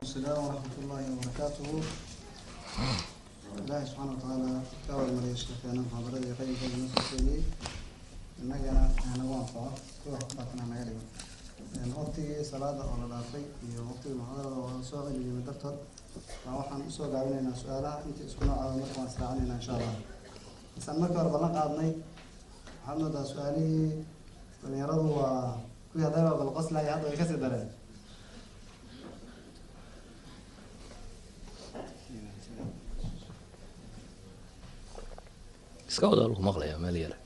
السلام ورحمة الله وبركاته. الله سبحانه وتعالى كاول مريش كان محاضرة يقيم في المسلمين إنك أنا وانفع كل واحد باتنا مغرب يعني وقتي صلاة أو العصر وقتي المحاضرة وسؤال اللي من دكتور وحن سؤال عاونينا سؤالها أنت اسكنوا على مركز سرعانينا إن شاء الله. بس المركز ربنا قاعدني محمد ده سؤالي ونيرضوا كل هذا بالقصة لا يعطي كسر درجة. iska wada lagu maqlayaa meel yare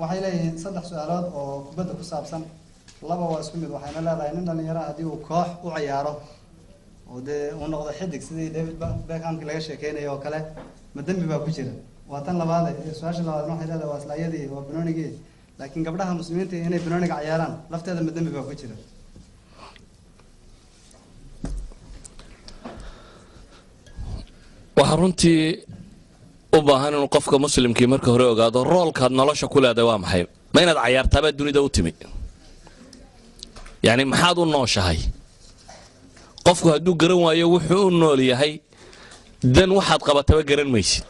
waxay leeyihiin saddex su'aalood oo kubadda ku saabsan laba waa isku mid waxayna leedahay nin dhalinyaro haddii uu koox u ciyaaro oo dee uu noqdo xidig sidii David Beckhamki laga sheekeynayo oo kale ma dembi baa ku jira waa tan labaad su'aasha labaad waxay leedahay waa islaayadii waa banoonigii laakiin gabdhaha muslimiinta inay banooniga ciyaaraan lafteeda ma dembi baa ku jira waxa runtii u baahan inuu qofka muslimkii marka hore ogaado roolkaad nolosha ku leedahay waa maxay ma inaad cayaartaaba dunida u timi yani maxaad u nooshahay qofku hadduu garan waayo wuxuu u nool yahay dan waxaad qabataba garan maysid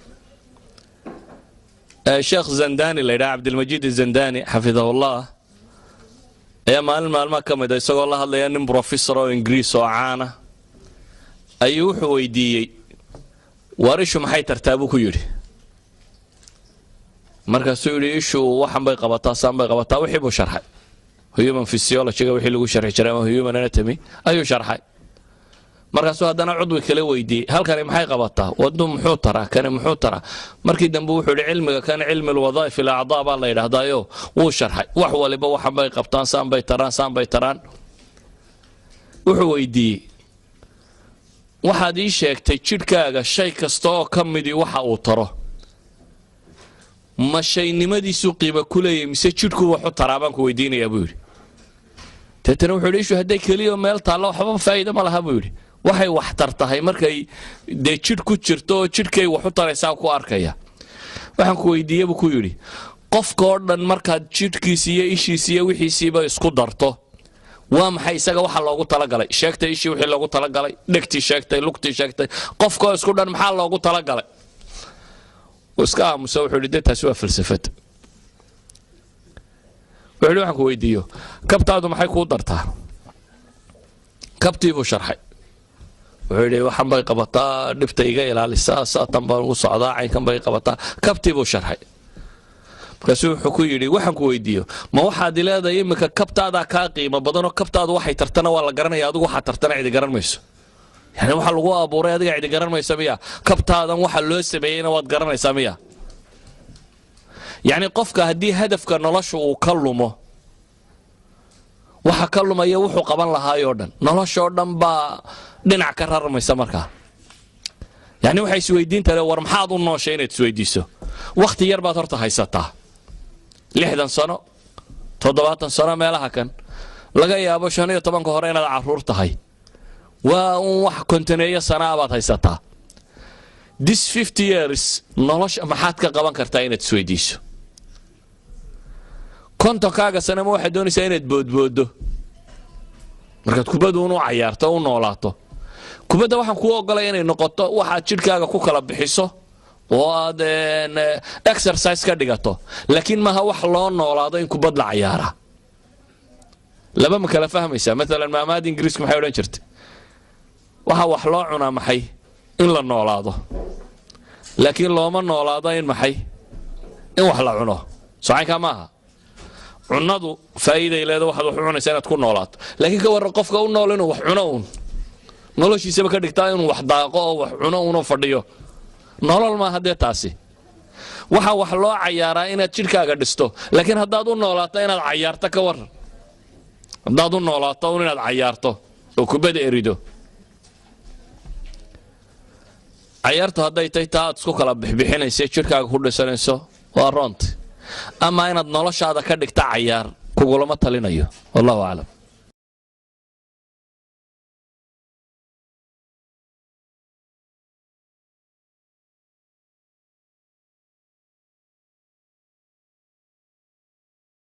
sheekh zandani la yidhaha cabdilmajiid zandani xafidahullah ayaa maalin maalmaha ka mid a isagoo la hadlaya nin professor oo ingiriis oo caana ayuu wuxuu weydiiyey war ishu maxay tartaa buu ku yidhi markaasuu yidhi ishu waxan bay qabataa saan bay qabataa wixii buu sharxay human physiology-ga wixii lagu sharxi jiray ama human anatomy ayuu sharxay markaasuu haddana cudwi kale weydiiyey halkani maxay qabataa wadnu muxuu taraa kani muxuu taraa markii dambe wuxuu yidhi cilmiga kan cilmi alwadaaif alacdaa baa la yidhaahdaayo wuu sharxay wax waliba waxan bay qabtaan saan bay taraan wuxuu weydiiyey waxaad ii sheegtay jidhkaaga shay kasta oo ka midii waxa uu taro ma shaynimadiisuu qiimo ku leeyahay mise jidhku waxu taraa baan ku weydiinayaa buu yidhi deetana wuxuu yidhi ishu hadday keliya meel taallo waxba faa'iido ma laha buu yidhi waxay waxtar tahay markay dee jidh ku jirto oo jidhkay waxu taraysaa ku arkaya waxaan ku weydiiye buu ku yidhi qofka oo dhan markaad jidhkiisi iyo ishiisi iyo wixiisiiba isku darto waa maxay isaga waxa loogu talagalay sheegtay ishii wixii loogu talagalay dhegtii sheegtay lugtii sheegtay qofkoo isku dhan maxaa loogu talagalay iska aamusa wuxuu yidhi taasi waa falsafad wuxuu yidhi waxaan ku weydiiyo kabtaadu maxay kuu dartaa kabtii buu sharxay wuxuu yidhi waxan bay qabataa dhibta iga ilaalisaa saatan baan ugu socdaa caynkan bay qabataa kabtii buu sharxay markaasuu wuxuu ku yidhi waxaan ku weydiiyo ma waxaad leedahay iminka kabtaadaa kaa qiimo badanoo kabtaadu waxay tartana waa la garanaya adigu waxaad tartana cidi garan mayso yani waxa lagu abuuray adiga cidi garan maysa miya kabtaadan waxa loo sameeyeyna waad garanaysaa miya yani qofka haddii hadafka nolosha uu ka lumo waxa ka lumaya wuxuu qaban lahaayoo dhan noloshoo dhan baa dhinac ka rarmaysa markaa yani waxay isweydiinta le war maxaad u nooshay inaad isweydiiso wakhti yar baad horta haysataa 60 sano 70 sano meelaha kan laga yaabo 15 hore inaad caruur tahay waa wax kontaneeyo sana abaad haysataa this 50 years nolosha maxaad ka qaban kartaa inaad isweydiiso kontonkaaga sana ma waxaad doonaysaa inaad boodboodo markaad kubaddu u cayaarto u noolaato kubadda waxaan kuu ogolay inay noqoto waxaad jidhkaaga ku kala bixiso oo aad exercise ka dhigato laakiin maaha wax loo noolaado in kubad la ciyaara laba ma kala fahmaysaa maalan maamaada ingiriisku maxay odhan jirtay waxa wax loo cunaa maxay in la noolaado laakiin looma noolaado in maxay in wax la cuno socaynkaa maaha cunadu faa'iiday leedahay waxaad wax u cunaysaa inaad ku noolaato laakiin ka warran qofka u nool inuu wax cuno uun noloshiisaba ka dhigtaa inuu wax daaqo oo wax cuno uunu fadhiyo nolol ma haddee taasi waxa wax loo cayaaraa inaad jidhkaaga dhisto laakiin haddaad u noolaato inaad cayaarto ka waran haddaad u noolaato un inaad cayaarto oo kubadda erido cayaartu hadday tahay taa aad isku kala bixbixinaysa jidhkaaga ku dhisanayso waa roonti ama inaad noloshaada ka dhigta cayaar kugulama talinayo wallahu aclam